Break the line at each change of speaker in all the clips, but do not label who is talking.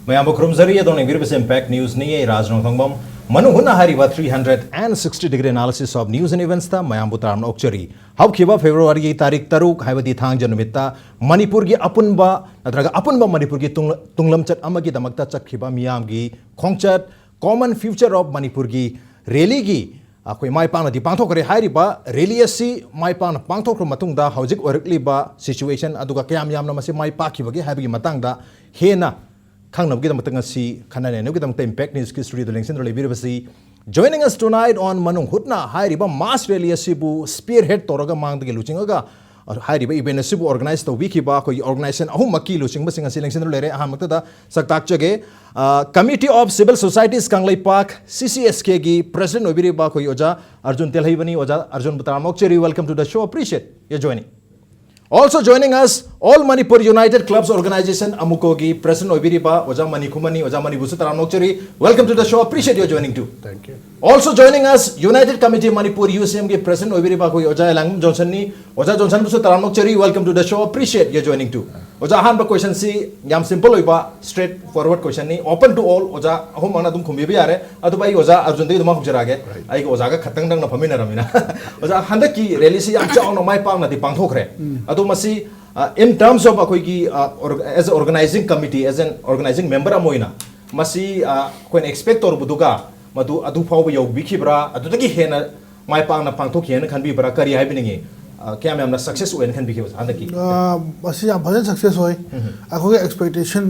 Mayam Krumzari don't give impact news ni Raj Nongthombam Manung Hutna hariba 360-degree analysis of news and events ta Mayam Butaram Okchari. How Kiba February Tarik Taruk Havadi Thang Janumita Manipur gi Apunba Natraga Apunba Manipur gi Tunglam Chat Amagi Damakta Chakiba Miam gi Khongchat Common Future of Manipur gi Rally gi Akoi Mai Pang di Pangthok hariba Rally asi Mai Pang Pangthok Matungda Haujik Orikli ba situation aduga Kayam Yam Namasi Mai Paki bagi Habi Matangda Hena Impact News Studio. Joining us tonight on Manung Hutna, Hiriba Mass Rally Sibu, Spearhead Toraga Mang the Luchinga, Hiriba Ibn Sibu organized the Wikiba, organization Ahumaki Luching, Missing a selection Hamatada, Saktakchage, Committee of Civil Societies Kanglai Park, CCSK, President Obiriba Koyoja, Arjun Telheiba, Oja, Arjun Butamokcheri, welcome to the show. Appreciate your joining. Also joining us, All Manipur United Clubs Organization, AMUCO gi President Obiriba, Oja Mani Khumani, Oja Mani Busutaramokcheri. Welcome to the show. Appreciate your joining too.
Thank you.
Also joining us, United Committee Manipur UCM gi President Obiriba ko Oja Elangbam Johnson ni, Oja Johnson Busutaramokcheri. Welcome to the show. Appreciate your joining too. Oja han ba question si yam simple oiba straightforward question ni open to all Oja ahum mana dum khumbi bi are adu bai Oja Arjun dei dum khujrage ai ko Oja ga khatang dang na phamina ramina Oja handa ki rally si yam chaw no mai pang na di pangthokre adu masi in terms of as an organizing committee as an organizing member amoina masi ko expect or buduga madu adu phau yo bikibra adu taki hena mai pang na pangthok hen khan bi bra kari hai biningi क्या मैं अपना success हुए इनकन भी किया आंधा की
बस ये भजन success हुए आखों के एक्सपेक्टेशन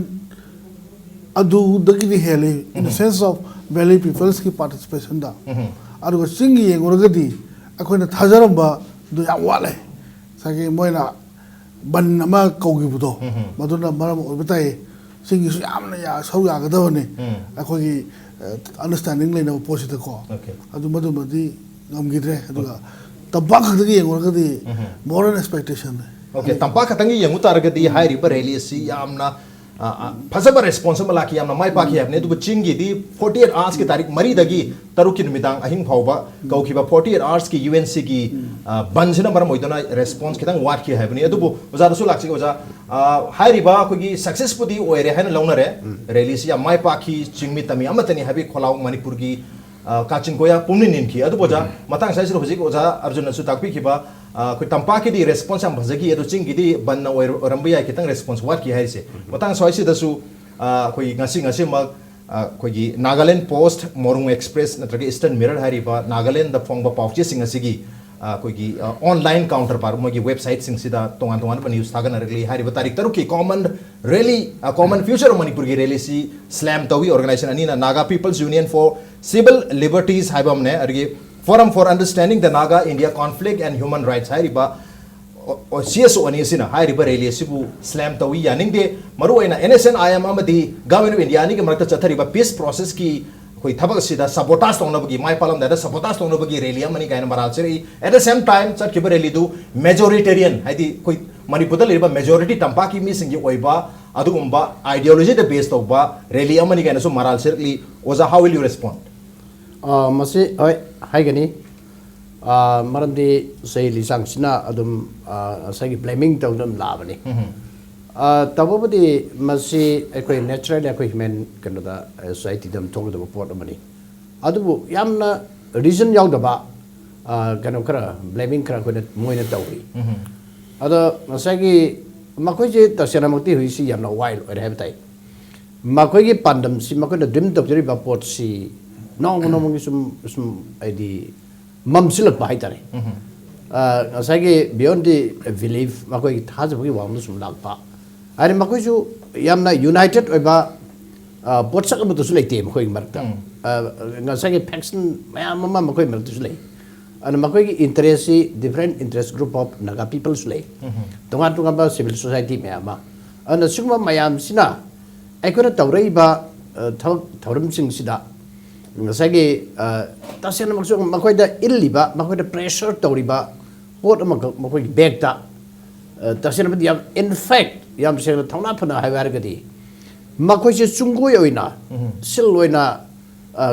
अदू दगी दी है ले in the sense of valley peoples की participation दा आरु सिंगी ये गुरु दी आखों ने थाजरम बा दो या वाले साके मोइना बन नमा कौगी बुदो मधुना मरम बताए सिंगी सु याम ने या सौ या गदो ने आखों की understanding ले ना पोषित को अदू मधु मधी गम गिरे अदू Tampak katagi yang orang kati more than expectation.
Okay, tampak katangi yang utar kati high river rally si amna pasaba responsible laki amna mai paki apne tu bchingi di 48 hours ki tarik mari dagi tarukin midang ahing phauba kau kiba 48 hours ki UNC ki banjina maram oidona response kitang wat ki have ni adu bu oza rasul laksi oza high river ko ki successfully oire han launare rally si mai paki chingmi tami amatani habi kholau Manipur ki Kachin koya pumni ninki adu boja matang sai siro hojik oja Arjun su takpi kiba ko tampa ki di response am bhajagi adu chingi di banna orambiya kitang response wat ki haise matang sai si dasu koi ngasi ma koi Nagaland Post Morung Express natrage Eastern Mirror hariba Nagaland da phongba pauche singasigi koi online counter par mogi website sing sida tongan pa news thagan regli hariba tarik taru ki common rally common future of Manipur gi rally si slam tawi organization anina Naga People's Union for Civil Liberties haibamne argi Forum for Understanding the Naga India Conflict and Human Rights hariba o CSO ani sina hariba rally sibu slam tawi yaning de maru aina NSN IM amadi government of India ni ke marakta chathariba peace process ki koi thabak sida sabotage tongna bagi mai palam da sabotage tongna bagi rally amani kaina maral cheri at the same time chat kiba rally du majoritarian haidi koi Manipur liba majority tampaki mi singi oiba adugumba ideology the based ba rally amani kaina so maral cheri oza how will you respond
masi hai gani maramdi sei lisang sina adum sai blaming tawdam labani tabobadi masi ekoi natural ekoi human kanada society dam tong da report amani adu yamna reason yaw da ba kano kara blaming kara ko moina tawi ada masagi makoi je tasana mukti hui si yamna wild or have tai makoi gi pandam si makoi da dream da jeri ba pot si nong ngi sum ID mamsilak ba haitare asagi beyond the belief makoi thaj bagi wang sum lag pa ari makoi ju yamna united oba potsak bu su leite makoi marta ngasagi faction mayam mama makoi marta su lei and makoi interest different interest group of Naga people su lei tonga ba civil society mayama and sugma mayam sina aikora tawrei ba thauram sing sida ngasagi tasena maksud makoi da illiba makoi da pressure tawriba pot makoi back ta tasena ba yam in fact yam se thongna phana haiwar gadi makoi se chunggo yoina silloina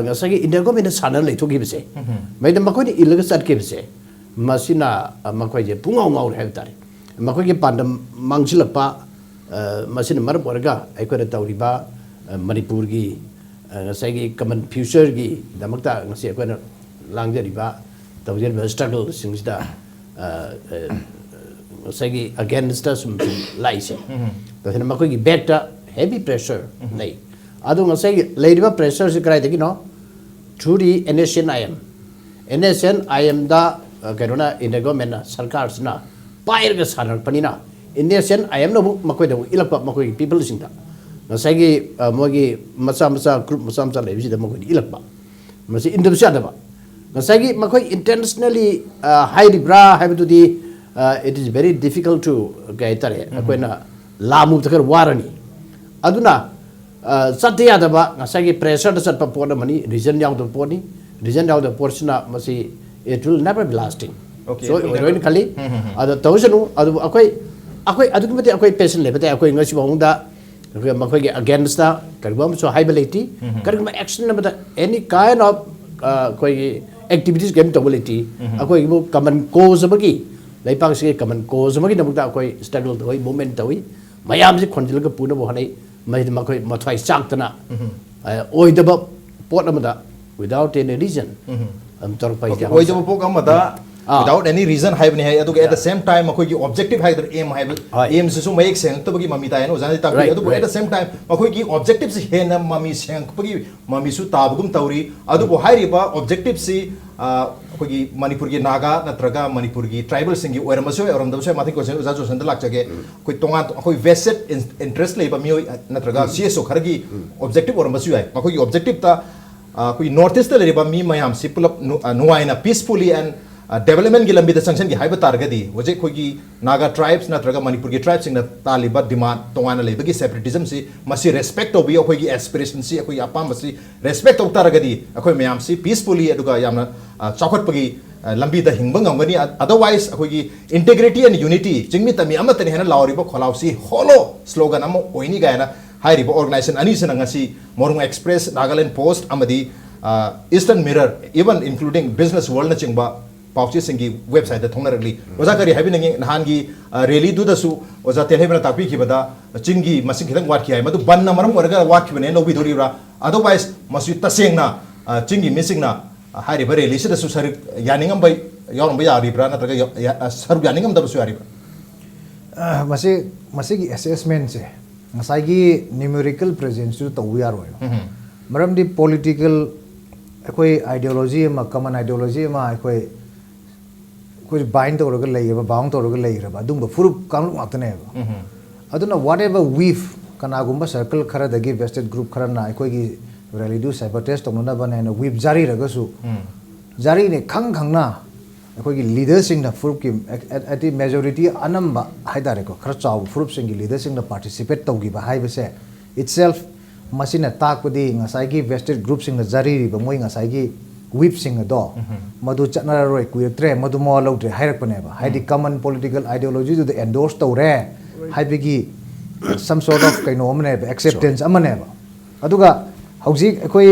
ngasagi intergovernment sana leithogi bise mai da makoi ni ilga sat ke bise masina makoi je pungau ngau hai tare makoi ge pandam mangsilapa masina mar borga aikora tawriba Manipur gi ngasai common future gi damakta ngasi akoina langjariba tawjeriba struggle singsida ngasai against us laisi to hena makoi gi back ta heavy pressure nei adu ngasai leidiba pressure se krai degi no through the NSNIM da kairona indegomena sarkar sina pair ga sanar panina NSNIM no makoi da ilakpa makoi people singda ngasai mogi masa group masa lebi da makoi ilakpa masi indabsya da ba ngasai makoi intentionally high bra have to the it is very difficult to gaitare akoina lamu takar warani aduna satya da ba ngasai pressure da sat pa pona mani reason yang to poni reason yang the portion masi it will never be lasting so heroin kali ada tawsanu adu akoi adu kimati akoi patient lebate akoi ngasi bongda makoi ge against the karibam so high ability karibam action na any kind of koi activities game ability akoi bu common cause bagi laipang se common cause bagi namukta akoi struggle doi moment doi mayam se khonjil ga puna bo hanai mai makoi mathai chaktana oidaba pot amada without any reason am tor pai ja
oidaba pok amada without any reason haibni hai adu at the same time makoi gi objective hai der aim hai aim se su make sense to bagi mami ta no jani ta adu at the same time makoi gi objective se he na mami seng bagi mami su tabugum tauri adu bo hai riba objective si koi gi Manipur gi Naga natraga Manipur gi tribal singi oramase oramdabase mathi ko se uza jo sandal lakjage koi tonga koi vested interest leiba mi natraga CSO khargi objective oramase hai makoi gi objective ta koi northeast le riba mi mayam si pull up nuaina peacefully and development gi lambi da sanction gi haiba targadi hoje koi gi Naga tribes natraga Manipur gi tribes sing na taliba demand tongana leiba gi separatism si masi respect obi koi gi aspiration si koi apam si respect ok targadi koi mayam si peacefully aduga yamna chakot pagi lambi da hingbang ngani otherwise koi gi integrity and unity jingmi tami amatani hena lawriba kholau si holo slogan am oini gaina hairiba organization ani sena ngasi Morung Express Nagaland Post amadi Eastern Mirror even including Business World na chingba pauchi singi website da thongnarali oza kari habin ngi nahangi rally du da su oza Telheiba takpi ki bada chingi masing khidang wat ki ai madu ban na maram warga wat ki ne no bi dori ra otherwise masu taseng na chingi missing na hari bare rally da su sar yaningam bai yarum bai ari bra na taga sar yaningam da su ari
masi gi assessment se ngasai gi numerical presence to we are maram di political koi ideology ma common ideology ma koi bind to roga lei ba bound to roga lei ba dung ba furup kam atne ba aduna whatever weave kana gumba circle khara dagi vested group khara na koi gi rally do cyber test tong na ba na weave jari raga su jari ne khang na koi gi leaders sing na furup ki at the majority anamba haidare ko khara chaw furup sing gi leaders sing na participate to gi ba hai ba se itself machine attack pudi ngasai gi vested group sing na jari ri ba moi ngasai gi whip sing do madu chatna roi ku tre madu mo lo tre hairak pane ba haidi common political ideology to the endorse to re hai bigi some sort of kaino amne acceptance amane ba aduga hauji koi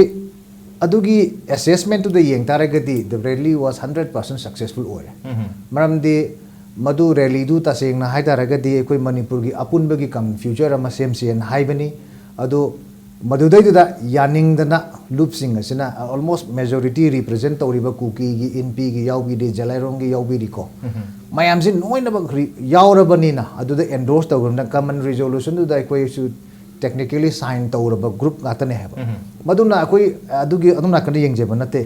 adugi assessment to the yeng taragati the rally was 100% successful ore maram di madu rally du ta seng na hai taragati koi Manipur gi apun bagi kam future ama sem sen hai bani adu madudai da yaning dana loop sing asina almost majority represent toriba kuki gi NP gi yaubi de jalairong gi yaubi ri ko mayam sin noina ba yaurabani na adu da endorse tawrna common resolution du da koi su technically sign tawraba group gatane have maduna koi adugi aduna kan yengje banate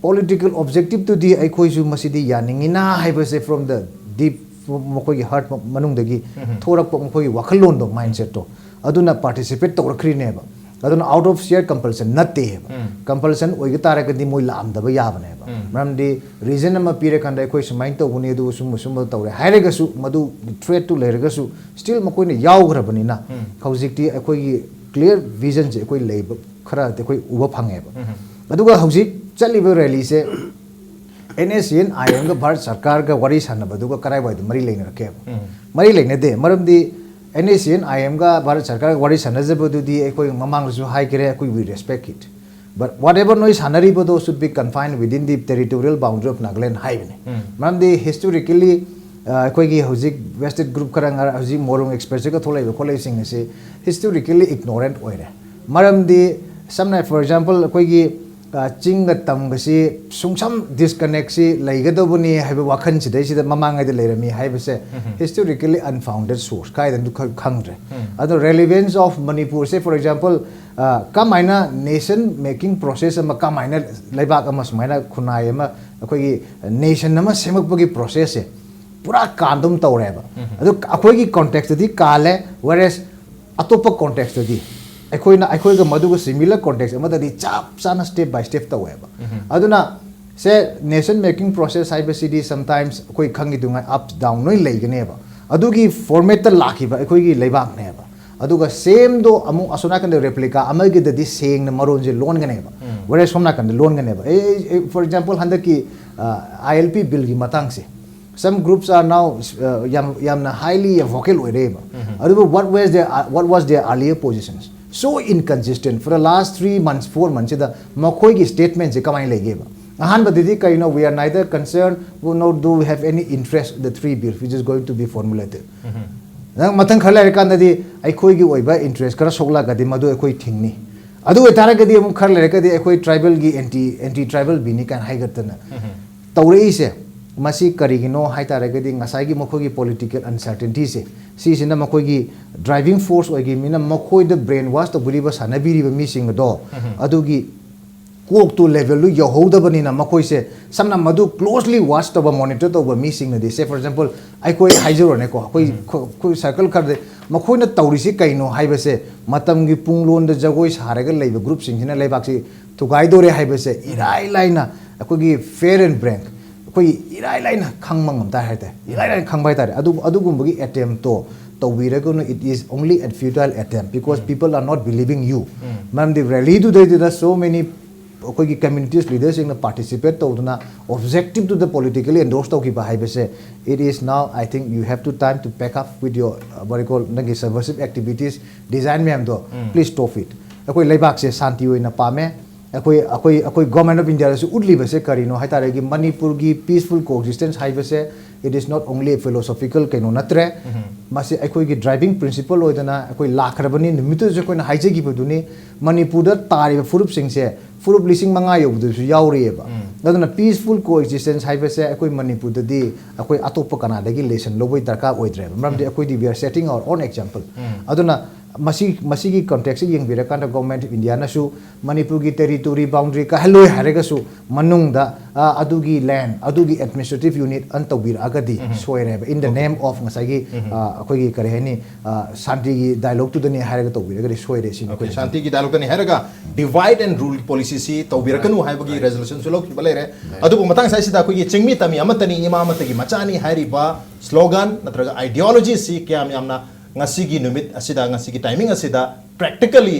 political objective to di ai koi su masidi yaningina haibase from the deep mokoi heart manung dagi thorak mokoi wakhallon do mindset to aduna participate tawrakri ne ba aduna out of sheer compulsion natte ba compulsion oigi tare kadi moi lam da ba ya bane ba ramdi reason ma pire kan dai koi sumain to buni du sum tawre hairega su madu threat to lerega su still makoi ne yaw gra bani na hojikti akoi gi clear vision je koi lei khara te koi uba phange ba aduga hojik chali ba rally se NSN IM ga Bharat Sarkar ga wari sanna ba duga karai ba mari leina rakhe mari leina de maramdi NSN IM ga Bharat Sarkar wari sanajabadu di ekoi mamang su high kire ekoi we respect it but whatever noise hanari bodo should be confined within the territorial boundary of Nagaland high ne man the historically ekoi gi hojik vested group karang hojik Morung Express ga tholai ko lai sing se historically ignorant oire maramdi samna for example akoigi ching tam gasi sungsam disconnect si laigadobuni haiba wakhan sidai sida mamangai de lerami haiba se historically unfounded source kai dan khangre ado relevance of Manipur say for example kamaina nation making process ama kamaina laibak ama sumaina khunai ama akoigi nation nama semakpagi process se pura kandum tawreba ado akoigi context di kale whereas atopa context di अखोई मधुग similar context अमददी चाप चाना step by step तवेबा अदुना से nation making process हाइबसिडी sometimes अखोई खंगी दुंगा अप डाउन नोय लेगनेबा अदुगी फॉर्मेट त लाखिबा अखोई लेबाक नेबा अदुगा सेम दो अमु असोना कंदे रेप्लिका अमगी ददी सेंग न मरोन जे लोन गनेबा वेरे सोमना कंदे लोन गनेबा फॉर एग्जांपल हंदकी आईएलपी बिल की मतंग से some groups are now yamna highly vocal oreba what was their earlier positions so inconsistent for the last 3 months 4 months the makoi ki statements je kamai legeba ahan badidi ka we are neither concerned nor do we have any interest in the 3 bills which is going to be formulated nang matang khala kan di aikoi gi oiba interest kara sogla ga di madu aikoi thingni adu tara ga di amuk khala ka di aikoi tribal gi anti tribal bini kan haigatana tawrei se masi karigino haitaragadi ngasai gi mokhogi political uncertainty se si sina mokhogi driving force oigi mina mokhoi the brain wash to believe sanabiri ba mi sing do adugi kok to level lu yohoda banina mokhoi se samna madu closely watch to ba monitor to ba mi sing de say for example ai koi haijuro ne ko koi circle kar de mokhoi na tawri si kaino haiba se matam gi punglon de jagoi saraga leiba group sing sina leibak si tugai dore haiba se irai laina akogi fair and frank koi irai laina khangmang am ta haite irai laina khangbai tare adu gumbagi attempt to tawiragono it is only a futile attempt because people are not believing you mam the rally do there are so many koi communities leaders in participate to na objective to the politically endorsed to ki ba hai bese it is now I think you have to time to pack up with your what you call nagi subversive activities design me am do please stop it koi leibak se shanti oina pame अकोई government of India से उडली बसे करिनो हाइतारे कि मणिपुर की peaceful coexistence हाइ बसे it is not only a philosophical कैनो नत्रे मासे अकोई की ड्राइविंग प्रिंसिपल होइदना अकोई लाखरबनी निमितो जे कोइन हाइजे की बदुनी मणिपुर द तारि फुरुप सिंग से फुरुप लिसिंग मंगा योबदु यावरिएबा ददना पीसफुल कोएग्जिस्टेंस हाइ बसे अकोई मणिपुर ददी अकोई अतोप कनादगी लेसन लोबोय दरका ओइद्रे मरमदि अकोई दी we are setting our own example अदुना मसी की कॉन्टेक्स्ट से यंग बिरकान गवर्नमेंट ऑफ इंडिया नसु मणिपुर की टेरिटोरी बाउंड्री का हलोय हारेगसु मनुंग दा अदुगी लैंड अदुगी एडमिनिस्ट्रेटिव यूनिट अन तौबिर अगदी सोयरे इन द नेम ऑफ मसागी अखोगी करे हेनी शांति की डायलॉग टू दनी हारेगा तौबिर अगदी सोयरे सिन
ओके शांति की डायलॉग दनी हारेगा डिवाइड एंड रूल पॉलिसी सी तौबिरकनु हाइबगी रेजोल्यूशन सुलोक बलेरे अदुबु मतंग साइसिदा अखोगी चिंगमी तमी अमतनी इमामतगी मचानी हारिबा स्लोगन नत्रगा आइडियोलॉजी सी क्याम यामना ngasi numit asida ngasi ki timing asida practically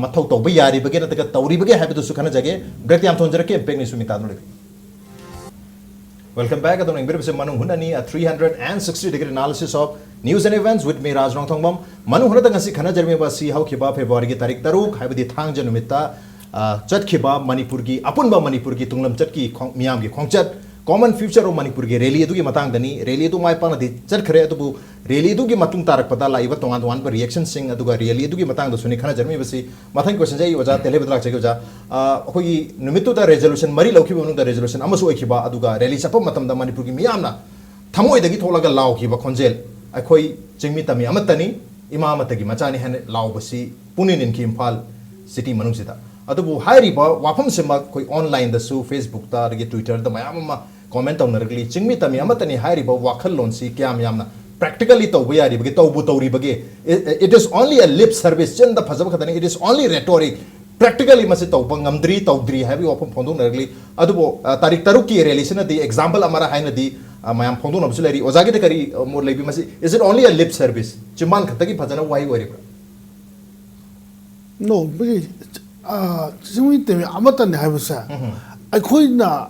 mathau to ba yari bage nataka tawri bage habi to sukhana jage break yam thonjara ke impact ni sumita no welcome back adon ingber se manung hunani a 360-degree analysis of news and events with me Nongthombam manung hunata ngasi khana jarme ba si hau khiba February ki tarik taruk habi di thang janumita chat khiba Manipur ki apunba Manipur ki tunglam chat ki miyam ki khongchat common future of Manipur ki rally edu ki matang dani rally edu mai pana di chat khare edu rally edu ki matung tarak pada la iba tongan par reaction sing edu ga rally edu ki matang do suni khana jarmi basi mathang question jai waja Telheiba lak chege waja khoi numitu da resolution mari lauki bonu da resolution amasu oikiba adu ga rally chapa matam da Manipur ki miyamna thamoi dagi tholaga law ki ba khonjel akhoi jingmi tami amatani imamata gi machani han law basi punin in ki Imphal city manung sida adubu hairiba wafam sema koi online da su Facebook ta rege Twitter da mayam comment on ragli chingmi tami amatani hairiba wakhal lon si kyam yamna practically to we ari bage to bu tori bage it is only a lip service chen da phajab khadani it is only rhetoric practically mase to bangamdri tawdri habi wafam phondung ragli adubu tarik taruk ki relation di example amara haina di mayam phondung absuleri ozagi de kari more lebi mase is it only a lip service chiman khatagi phajana wai ori
no bage 지금이 때문에 아무것도 안 해봤어. 거기나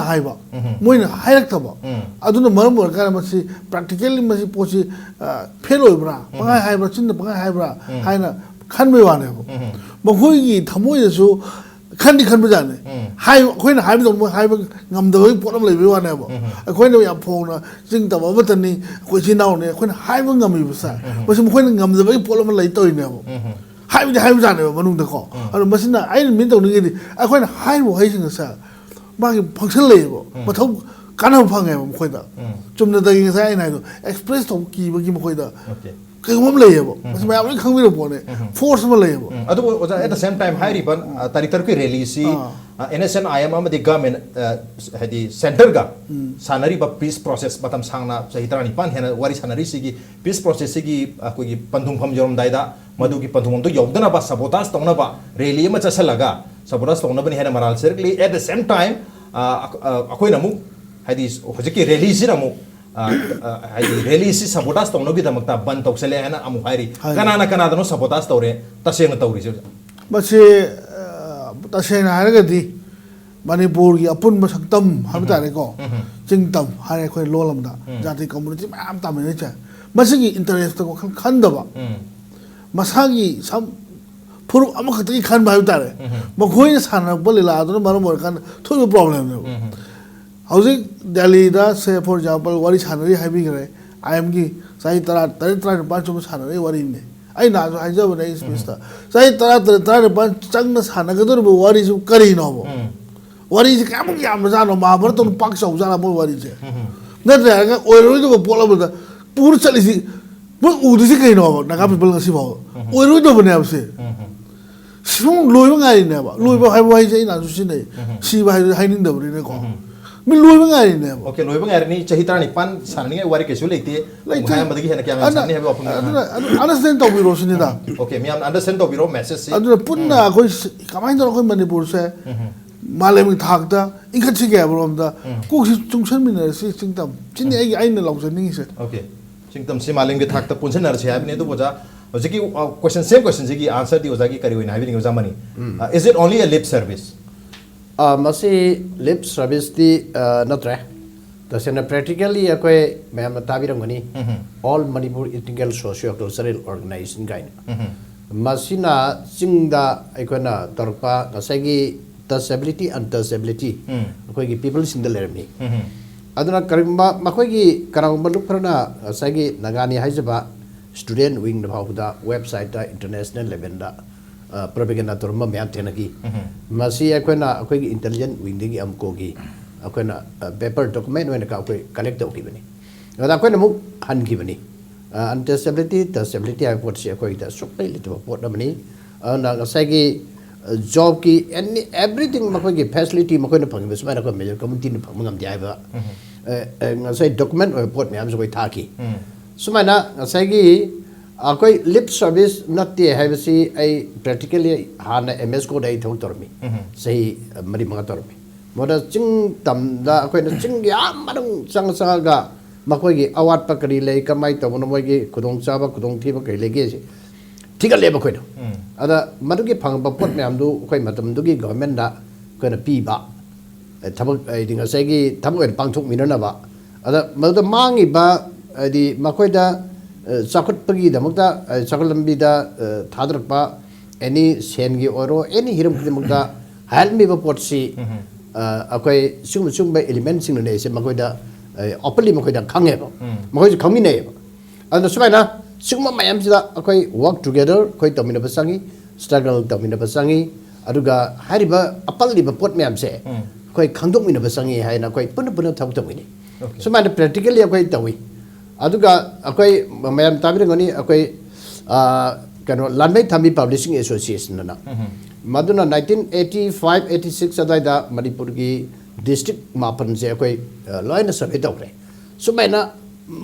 해봐. 뭐는 하락다봐. 아두는 뭐는 뭘까? 마치 practically 마치 보시 페로이브라. 방아 해봐. 진짜 방아 해봐. 하이나 칸메와네고. 뭐 거기 담모에서 칸보자네. 하이 거기는 하이도 뭐 하이도 남도의 보람 레비와네고. 거기는 야 보나 진짜 뭐부터니 거기 나오네. 거기는 하이도 남이 없어. 무슨 거기는 남도의 보람을 레이토이네고. 하이브지 하이브잖아요 만웅도 아니 무슨나 아이는 민도 느끼지 아 그냥 하이브 하이싱사 막 펑션 레이버 뭐더 가능 방해요 거기다 좀 더더긴 사이나도 엑스프레스 도끼 뭐기 거기다 그거만 레이버 무슨 말 아무리 강미로 보내 포스만 레이버
aduh oja at the same time hai riban tarik tarik release NSN IM amadi government hadi center ga sanari ba peace process batam sangna sahitrani pan hena wari sanari sigi peace process sigi koi gi pandung pham jorom daida madu gi pandung do yogdana ba sabotage tongna ba rally ma chasalaga sabotage tongna bani hena maral serkli at the same time akoi namu hadi hojiki release namu release sabotage tong nogi damakta ban toksele hena amu hairi kana dano sabotage tore tasena tawri je
basi tasena haragadi manipur gi apun masaktam habtare ko jingtam hare khoi lolamda jati community mam tamene cha masigi interest ko khandaba masagi sam puru amakati khan ba habtare makhoi sana bolila adno marom kan thobi problem ne Housing Delhi da say for example what is Hanari having a I am gi sai tara tara bunch of Hanari what in I know I just is Mr. Sai tara bunch changas Hanagador what is Karino what is Kamu Yamazano Maberton Parks of Zanamo what is it that oil of a polar with the poor Salisi what would you say no Nagapil Sivo oil of an MC Soon Louis I never Louis have wise in Azucine she was hiding the Rineco min loy ba ngai ne
okay loy ba ngai ni chahitra ni pan sanni ngai wari kesu leite hai madagi hena kya sanni ha ba
understand to biro sini da
okay mi am understand to biro message si
adu punna koi kamai da koi manipur se malem thak da inga chi ge brom da ko si chungsan min si singtam chini ai na law ning se
okay singtam si malem ge thak ta punsen nar se ne to boja hojiki question same question ji answer di oja ki kari hoina habi ni oja mani is it only a lip service
masi lip service di natre tasena practically akoi ma'am tabiram gani all Manipur ethnic socio cultural organization gain masina singda aikona torpa kasagi disability and disability akoi gi people sinda lermi aduna karimba makoi gi karamba lukhrana kasagi nagani haijaba student wing na bawda website da international level da propaganda torma myam tenaki masi akoina akoi intelligent wing gi AMUCO gi akoina paper document when ka akoi collect to kibani ada akoina mu han kibani disability I put si akoi da supply little pot namani na sagi job ki any everything makoi gi facility makoi na phang besma na ko major community ni phang ngam jai ba ngasai document or pot myam so koi thaki sumana ngasai akoi lip service not the have see I practically hana MS code I thong tormi sei mari mga tormi moda ching tam da akoi na ching ya madung sang ga makoi gi awat pa kari lei kamai to no moi gi kudong cha ba kudong thi ba kai le ge thiga le ba koi do ada madu gi phang ba pot myam du koi matam du gi government da koi na pi ba thabak I dinga sei gi thabak pang thuk minana ba ada madu mangi ba di makoi da sakut pagi da mukta sakul lambi da thadrak any sen gi oro any hiram ki mukta help me ba potsi akoi sum ba element sing ne se makoi da openly makoi da khange ba makoi khami ne ba ana sumai na sum mayam sida akoi work together koi tomina basangi struggle tomina basangi aduga hariba apalli ba pot mayam se koi khangdok mina basangi haina koi pun thak tomini sumai na practically akoi tawi aduga akoi mayam tabir ngani akoi kano Landmai Thambi Publishing Association na maduna 1985 86 adaida Manipur gi district mapan je akoi loina survey tawre sumaina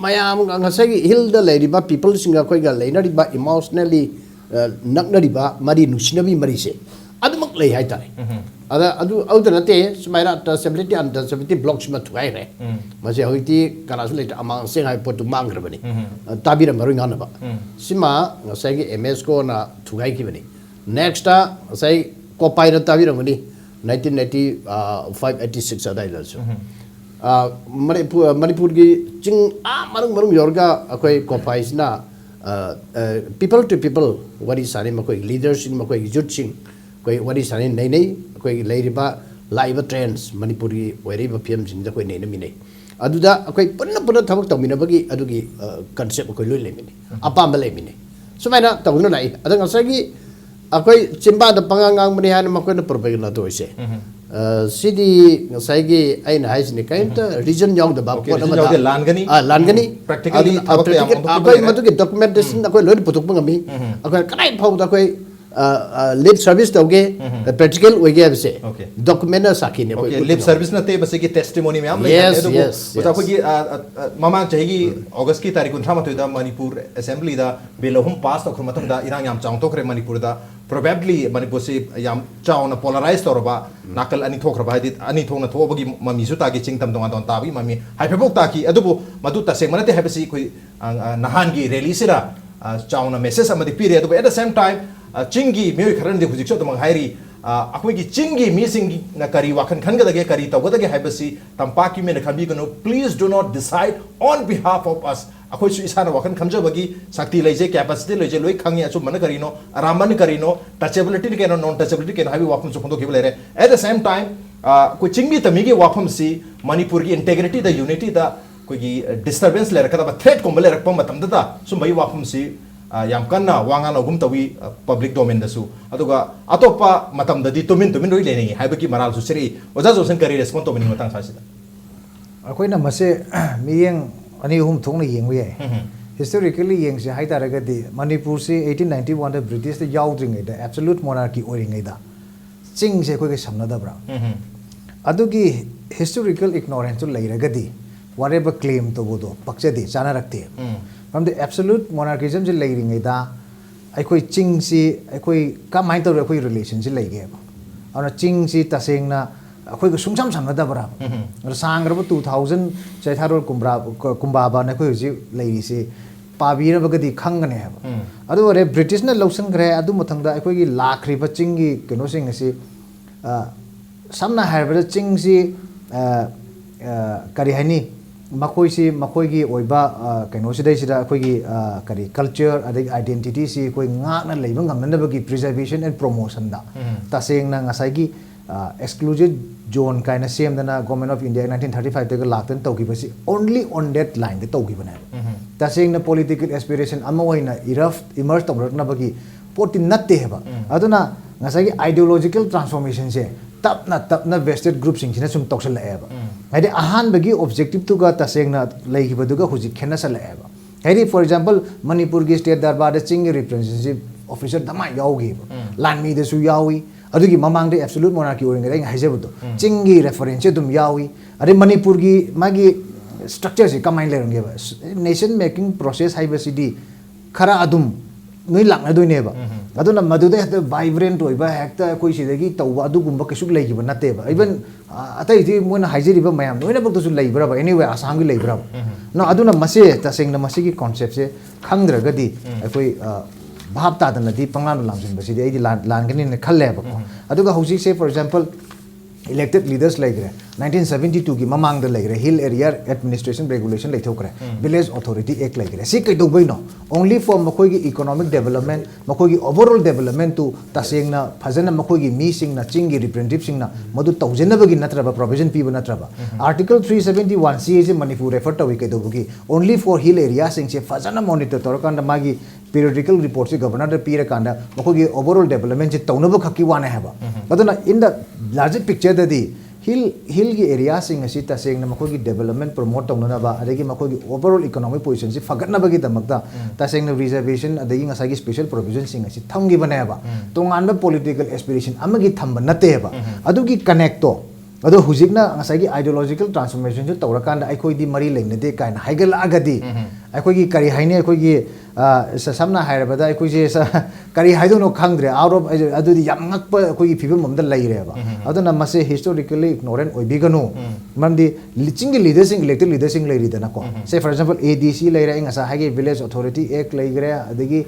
mayam ngasagi hill da leriba people singa akoi ga leina riba emotionally nakna riba mari nusinabi mari se adumak lei hai tare ada adu audana te sumaira disability and disability blocks ma thuai re mase hoiti karasu le amang seng hai potu mangra bani tabira maru ngana ba sima ngasagi MS ko na thuai ki bani next sai ko paira tabira ngani 1985 86 adai la so Manipur gi ching marung yorga akoi ko paisna people to people wari sani makoi leaders in makoi jutsing koi wari sani nei nei koi leiriba laiba trends Manipuri weriba film sing da koi nei nami nei aduda koi punna thabak tawmina bagi adugi concept koi loi lemini apamba lemini sumaina tawna lai adanga sagi अखोई चिंबा the पंगांगांग money हान मकोन प्रोपेग न तो इसे सिदी साइगी आइन हाइसनी काइंट reason Yong the बाप
Okay, region yong de langani.
लानगनी
Practically tabak te among
अखोई मधु के documentation अखोई लोड पुतुक पंगमी अखोई कनाइ फाउ द अखोई लिप सर्विस तोगे प्रैक्टिकल वेगे बसे
Okay.
डॉक्यूमेंट साकी ने
Okay, lip service na te basi ki testimony में हम
Yes, yes,
उता को की ममांग चाहिए अगस्त की तारीख 19 दा मणिपुर असेंबली दा बिलहुम पास तो खमतम दा इरांग याम चांग तो करे मणिपुर दा probably मणिपुर से याम चाव ना पोलराइज तोरबा नाकल अनि थोखरबा हाइदि अनि थोना थोबगी ममी सु तागी चिंगतम दोंगा दोन ताबी ममी हाइफेबोक ताकी अदुबो मदु तसे मनते हाइबसी कोई नहान की रैली सिरा चाव ना मैसेज अमदि पीरे अदुबो एट द सेम टाइम चिंगी मियोय खरन दे हुजिक सो तमंग हाइरी अखोई चिंगी मीसिंग ना करी वाखन खनगदगे करी तवगदगे हाइबसी तंपाकी में खबी गनो please do not decide on behalf of us अखोई सु इसाना वाखन खमजबगी शक्ति लेजे कैपेसिटी लेजे लोई खंगी अचु मन करिनो आरामन करिनो टचेबिलिटी के नॉन टचेबिलिटी के हाइबी वाफम सुखंदो के लेरे एट द सेम टाइम कोई चिंगी तमीगे वाफम सी मणिपुर की इंटीग्रिटी द यूनिटी द कोई डिस्टर्बेंस लेर कदा थ्रेट कोम लेर पम मतम ददा सुम बई वाफम सी याम कन्ना वांगा लगुम तवी पब्लिक डोमेन दसु अदुगा अतोपा मतम ददी तुमिन तुमिन रोइ लेनी हाइबकी मराल सु सिरी ओजा जोसन करी रेस्पोंड तो मिनी मतंग सासिदा
अखोइना मसे मियेंग अनि हुम थोंगना येंगबे याय हिस्टोरिकली येंगसे हाइतारगदि मणिपुर से 1891 द ब्रिटिश द याउद्रिंगै द एब्सोल्यूट मोनार्की ओरिंगै दा चिंग से कोइ समनदब्रा अदुगी हिस्टोरिकल इग्नोरेंस तो लेरगदि whatever claim to bodo pakchadi chana rakte from the absolute monarchism je leiring da aikoi ching si aikoi ka mai to aikoi relation je leige ba ana ching si taseng na akoi ko sungsam samna da bra sang ra 2000 chaitharo kumba ba na koi ji leiri si पाबीर बगदी खंगने है अदु रे British ने लौसन grey अदु मथंग दा अखोई लाखरी बचिंग की कनो सिंग से समना हाइबर चिंग सी करी हनी मखोई सी मखोई की ओइबा कनो सिदai सिदा अखोई की करी कल्चर अदि आइडेंटिटी सी कोई ngakna leibang ngamnabagi preservation and promotion da taseng na ngasai ki exclusive zone kaina sem dana government of india 1935 te lakten tawki basi only on that line de tawki bana taseng na political aspiration ama hoina emerge tawrakna bagi poti natte heba aduna ngasai ki ideological transformation se tapna vested group sing sina sum toksal laeba hadi ahan bagi objective tu ga taseng na laihi baduga huji khena sal laeba hadi for example manipur gi state darbar de ching representative officer dama yaugi lanmi de su yawi अदुगी ममांग they absolute monarchy O-ring रे हाइजेबुतो चिंगी reference दुम यावी अरे मणिपुर की मागी structure से कमाइन लेरंगे बा nation making process हाइबसिडी खरा अदुम नोइ लांगना दोइनेबा अदुना मदुदे वाइब्रेंट ओइबा हेक्ता कोइ सिदगी तौबा अदुगुम्बा केसु लेगिबा नतेबा इवन अतै दि मोना हाइजेरिबा मयाम नोइना बक्तसु लेइब्राबा एनीवे आसामगी लेइब्राबा न अदुना मसे तसेंगना मसेगी कांसेप्ट से खंगद्रगदी अखोइ भाव तादनदी पंगलान लांजिन बसिदी आइदी लांगनी ने खल्लेबा अदुगा हौसी से फॉर एग्जांपल इलेक्टेड लीडर्स लाइग्रे 1972 की ममांग द लाइग्रे हिल एरिया एडमिनिस्ट्रेशन रेगुलेशन लाइथोक्रे विलेज अथॉरिटी एक्ट लाइग्रे सी कै दोबैनो ओनली फॉर मखोई की इकोनॉमिक डेवलपमेंट मखोई की ओवरऑल डेवलपमेंट टू तसेंगना फजना मखोई की मी सिंगना चिंगी रिप्रेजेंटेटिव सिंगना मदु तौजेनबगी नत्रबा प्रोविजन पीबा नत्रबा आर्टिकल 371 सी जे मणिपुर रेफर तवि कै दोबगी ओनली फॉर हिल एरिया सिंग से फजना मॉनिटर तोरकांदा मागी periodical report से गवर्नर दे पीरे कांदा मखोगी ओवरऑल डेवलपमेंट से तौनबो खकी वाने हैबा अदुना इन द लार्जर पिक्चर ददी हिल की एरिया सिंग असि तसेंग मखोगी डेवलपमेंट प्रमोट तौनबा अदगी मखोगी ओवरऑल इकोनॉमिक पोजीशन से फगतनबगी दमकता तसेंग रिजर्वेशन अदगी ngasagi स्पेशल प्रोविजन सिंग असि थंगी बनेबा तोंगानबा पॉलिटिकल एस्पिरेशन अमगी थंब नतेबा अदुगी कनेक्ट तो अदो हुजिकना ngasagi ideological transformation जो तौरकांदा अखोइदी मरी लेंगनदे काइन हाइगल आगदी अखोइगी करी हाइने अखोइगी समना हाइरबदा अखोइजे करी हाइदोनो खंगद्रे आउट ऑफ अदुदी यामंगप अखोइगी फिबम ममदा लैरेबा अदुना मसे हिस्टोरिकली इग्नोरेंट ओइबिगनो ममदी लिचिंग लीडर्सिंग इलेक्टेड लीडर्सिंग लैरिदना को से फॉर एग्जांपल एडीसी लैरे ngasa हाइगे विलेज अथॉरिटी एक लैगरे अदगी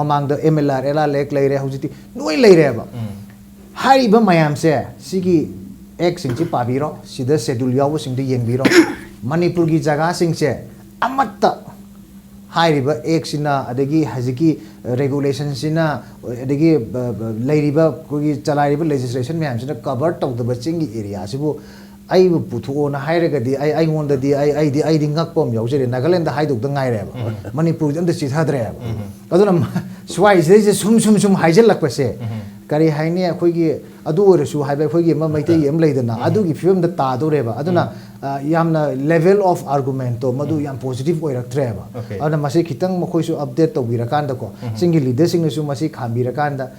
ममांग द एमएलआर एला लेक लैरे हुजिति नोइ लैरेबा हाइबा मयाम से सिगी एक सिंची पाबीरो सिदा शेड्यूल यावो सिंदि येंबिरो मणिपुर की जगह सिंचे अमत्ता हाइरिबा एक सिना अदगी हजिकी रेगुलेशन सिना अदगी लैरिबा कोगी चलाइरिबा लेजिस्लेशन में हमसिना कवर तौदबा चिंगी area सिबु ai bu puthu na haire ga di ai ngonda di ai di ngak pom yaujere Nagaland da haiduk da ngai re ba Manipur am da chi thadre ba aduna swai je sum haijel lak pase kari haine akhoi gi adu ore su haiba akhoi gi ma maite yem leidana adu gi film da ta do re ba aduna yamna level of argument to madu yam positive oi rak tre ba aduna mase khitang makhoi su update to bira kan da ko singi leader sing su masi khambira kan da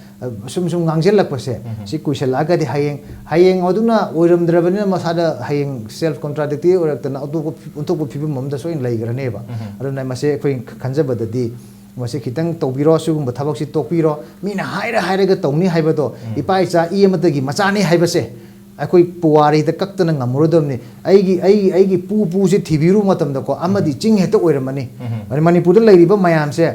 sum ngangjel lak pase si kuisel aga di hayeng aduna oiram drabani masada hayeng self contradictory oi rak ta adu ko untok ko phibim mom da so in lai grane ba aduna mase akhoi khanja ba da di mase khitang tobiro sugum thabak si tokpiro mina haira ga tongni haiba do ipai cha i amata gi machani haiba se akoi puwari da kaktana ngamurodom ni aigi pu se thibiru matam da ko amadi ching heta oiramani Manipur da lairiba mayam se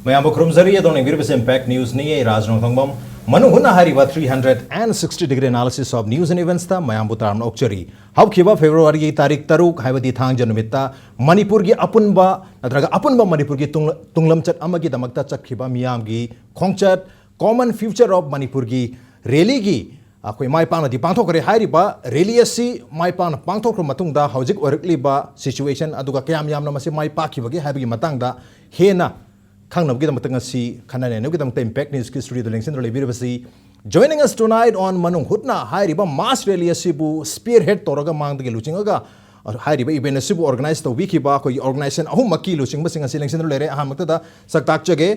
mayam khurumzari adon virus impact news ni raj Nongthombam Manung Hutna hariba 360-degree analysis of news and events ta mayam butaram okchari haukiba February tarik taruk haibadi thang janumita Manipur gi apunba natraga apunba Manipur gi tunglam chat amagi damakta chakhiba miyam gi khongchat common future of Manipur gi rally gi akoi mai pang di pangthok kare hariba rally asi mai pang pangthok ro matung da hojik orakli ba situation aduga kyam yam na mase mai pakhiba gi haibagi matang da hena Kangnam kita matang si kanane no kita matang impact news ki studio lengsin role birabasi joining us tonight on Manung Hutna hai riba mass rally asibu spearhead toraga mangdagi luchingaga hai riba event asibu organize to wiki ba ko organization ahum maki luching basing asi lengsin role re aham makta saktak chage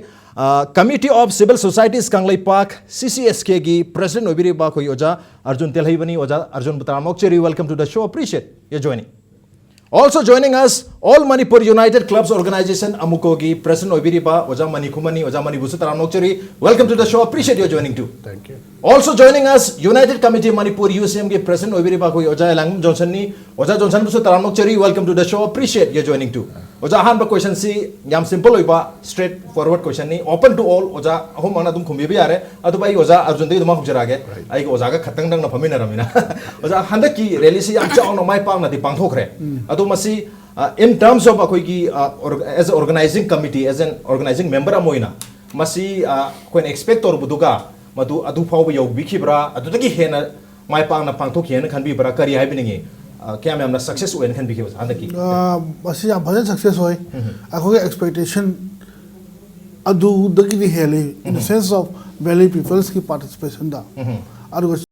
committee of civil societies kanglai park CCSK gi president obiri ba ko oja Arjun Telheiba ni oja Arjun Butaramok cheri welcome to the show appreciate your joining. Also joining us, All Manipur United Clubs Organization AMUCO gi President Obiriba, Oja Mani Khumani, Oja Mani Busutaram Nokchari. Welcome to the show. Appreciate your joining too.
Thank you.
Also joining us, United Committee Manipur UCM gi President Obiriba ko Oja Elangbam Johnson ni, Oja Johnson Busutaram Nokchari. Welcome to the show. Appreciate your joining too. Oja han ba question si yam simple oiba straight forward question ni open to all. Oja ahum mana dum khumbi bi are. Adu bai Oja Arjun dei dum khujara ge. Ai ko Oja ga khatang dang na phamina ramina. Oja handa ki rally si yam chaw no mai pang na di pangthok re. Adu masi in terms of as an organizing committee, as an organizing member amoina, masi when expect or buduga, madu adu pau yo bikibra, adu taki hena mai pang na pang toki hena kan bi bra kari happening kya me amna success when kan bikibas andaki.
Masi am bhajan success hoy. Ako ke expectation adu dagi ni hele in the sense of valley people's ki participation da. Adu